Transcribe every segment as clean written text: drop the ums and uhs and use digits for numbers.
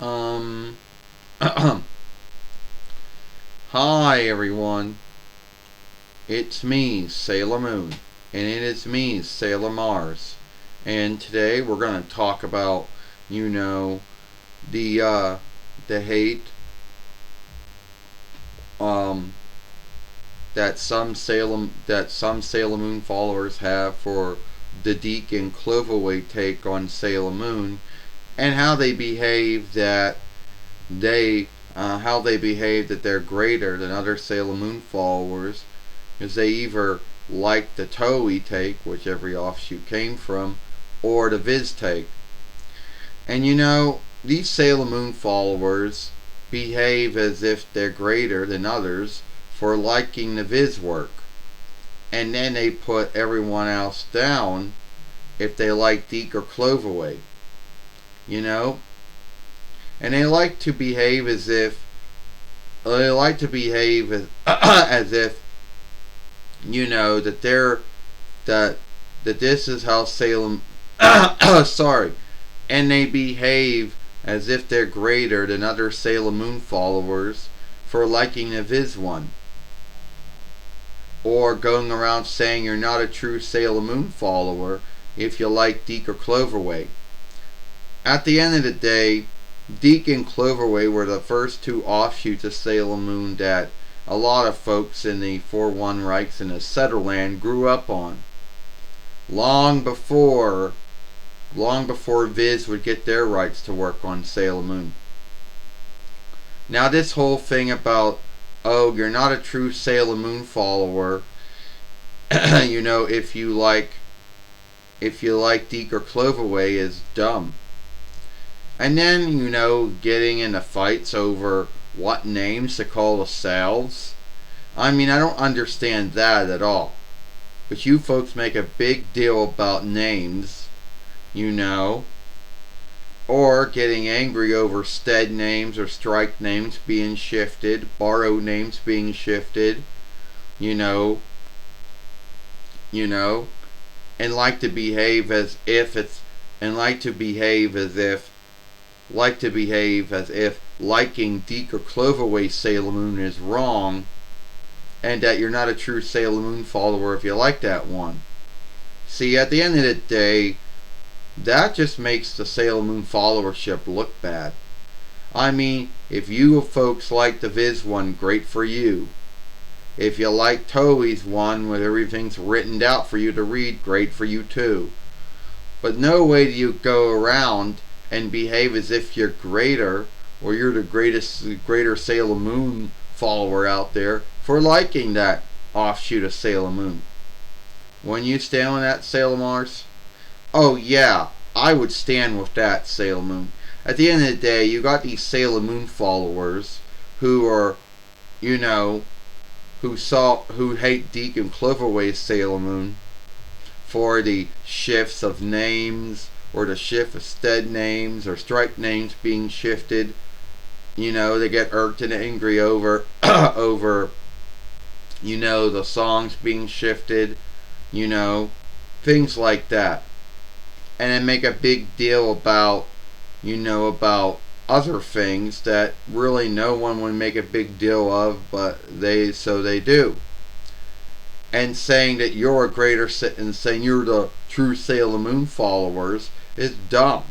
Um, Hi everyone, it's me, Sailor Moon, and it is me, Sailor Mars, and today we're gonna talk about, you know, the hate, um, that some Sailor Moon followers have for the Dic And Cloverway take on Sailor Moon, and they how they behave that they're greater than other Sailor Moon followers, because they either like the Toei take, which every offshoot came from, or the Viz take. And these Sailor Moon followers behave as if they're greater than others for liking the Viz work. And then they put everyone else down if they like Dic or Cloverway. You know? And they like to behave as if as if that they're that this is how Salem sorry, and they behave as if they're greater than other Sailor Moon followers for liking the Viz one, or going around saying you're not a true Sailor Moon follower if you like Dic or Cloverway. At the end of the day, Dic and Cloverway were the first two offshoots of Sailor Moon that a lot of folks in the 4-1 Reichs and the Setterland grew up on. Long before Viz would get their rights to work on Sailor Moon. Now this whole thing about, oh, you're not a true Sailor Moon follower, if you like Dic or Cloverway is dumb. And then, getting into fights over what names to call ourselves. I don't understand that at all. But you folks make a big deal about names, or getting angry over stead names or strike names being shifted, borrowed names being shifted, and like to behave as if liking Dic or Cloverway Sailor Moon is wrong, and that you're not a true Sailor Moon follower if you like that one. See, at the end of the day, that just makes the Sailor Moon followership look bad. If you folks like the Viz one, great for you. If you like Toei's one where everything's written out for you to read, great for you too. But no way do you go around and behave as if you're greater, or you're the greater Sailor Moon follower out there for liking that offshoot of Sailor Moon. When you stand with that, Sailor Mars? Oh yeah, I would stand with that, Sailor Moon. At the end of the day, you got these Sailor Moon followers who are, who hate Dic and Cloverway Sailor Moon for the shifts of names, or the shift of stead names or strike names being shifted. They get irked and angry over the songs being shifted, things like that. And then make a big deal about other things that really no one would make a big deal of, but they do. And saying that you're and saying you're the true Sailor Moon followers is dumb.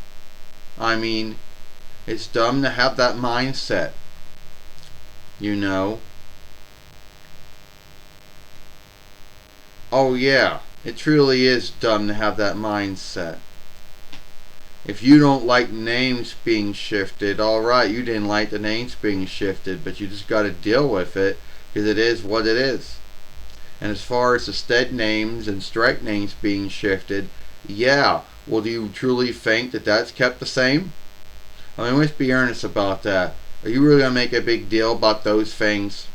It's dumb to have that mindset. Oh yeah, it truly is dumb to have that mindset. If you don't like names being shifted, alright, you didn't like the names being shifted, but you just gotta deal with it, because it is what it is. And as far as the stead names and strike names being shifted, yeah, well, do you truly think that that's kept the same? Let's be earnest about that. Are you really going to make a big deal about those things?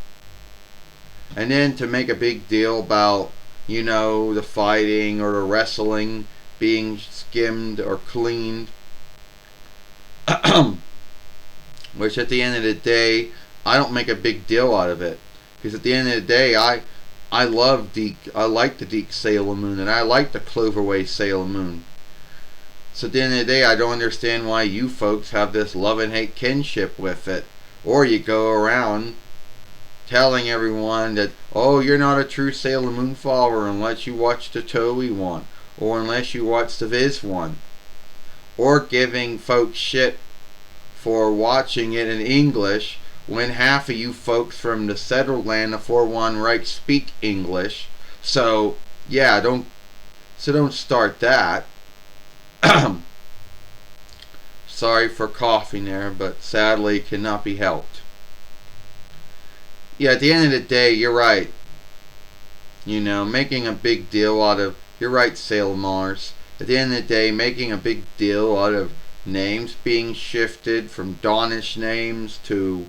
And then to make a big deal about, the fighting or the wrestling being skimmed or cleaned. Which at the end of the day, I don't make a big deal out of it. Because at the end of the day, I love Dic. I like the Dic Sailor Moon, and I like the Cloverway Sailor Moon. So at the end of the day, I don't understand why you folks have this love and hate kinship with it. Or you go around telling everyone that, oh, you're not a true Sailor Moon follower unless you watch the Toei one, or unless you watch the Viz one, or giving folks shit for watching it in English when half of you folks from the settled land of 4-1 Reich speak English. So yeah, don't start that. Sorry for coughing there, but sadly it cannot be helped. Yeah, at the end of the day, you're right. You know, making a big deal out of, you're right, Sailor Mars. At the end of the day, making a big deal out of names being shifted from Danish names to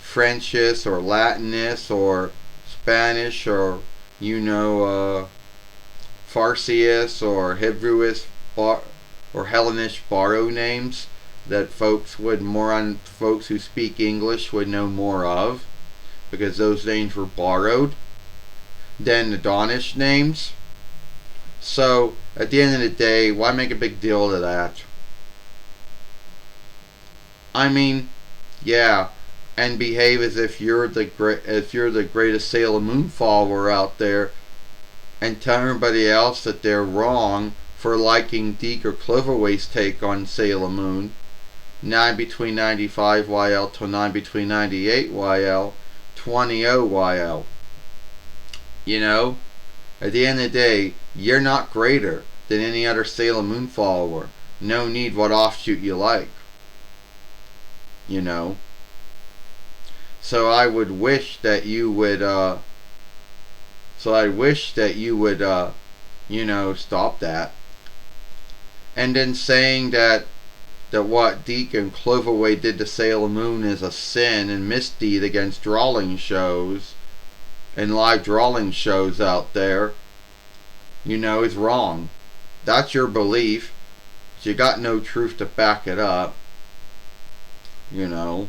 Frenchish or Latinist or Spanish or, you know, Farsius or Hebrewish or Hellenish borrow names that folks who speak English would know more of, because those names were borrowed than the Danish names. So at the end of the day, why make a big deal of that? I mean, yeah, and behave as if you're the greatest Sailor Moon follower out there, and tell everybody else that they're wrong for liking Dic or Cloverway's take on Sailor Moon. 9 between 95 YL till 9 between 98 YL, 20 YL. You know, at the end of the day, you're not greater than any other Sailor Moon follower. No need what offshoot you like. You know. So I would wish that you would, you know, stop that. And then saying that what Dic and Cloverway did to Sailor Moon is a sin and misdeed against drawing shows and live drawing shows out there, you know, is wrong. That's your belief. You got no truth to back it up. You know.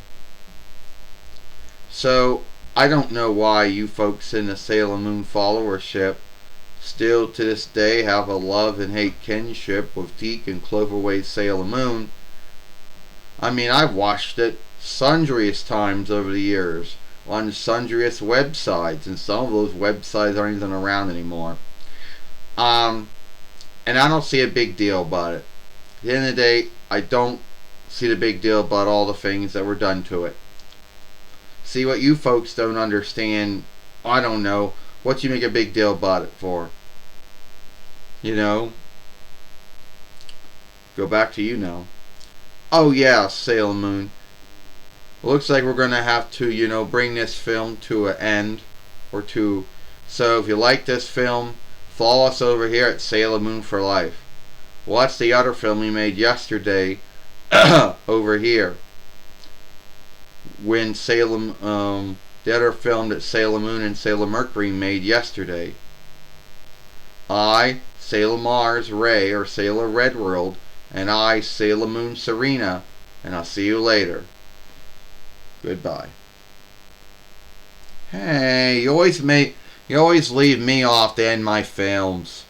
So I don't know why you folks in the Sailor Moon followership still to this day have a love and hate kinship with Dic and Cloverway's Sailor Moon. I mean, I've watched it sundriest times over the years on sundriest websites, and some of those websites aren't even around anymore. And I don't see a big deal about it. At the end of the day, I don't see the big deal about all the things that were done to it. See, what you folks don't understand, I don't know, what you make a big deal about it for. You know? Go back to you now. Oh yeah, Sailor Moon. Looks like we're going to have to, you know, bring this film to an end or two. So if you like this film, follow us over here at Sailor Moon for Life. Watch the other film we made yesterday over here. When the other film that Sailor Moon and Sailor Mercury made yesterday. I, Sailor Mars Ray, or Sailor Red World, and I, Sailor Moon Serena, and I'll see you later. Goodbye. Hey, you always leave me off to end my films.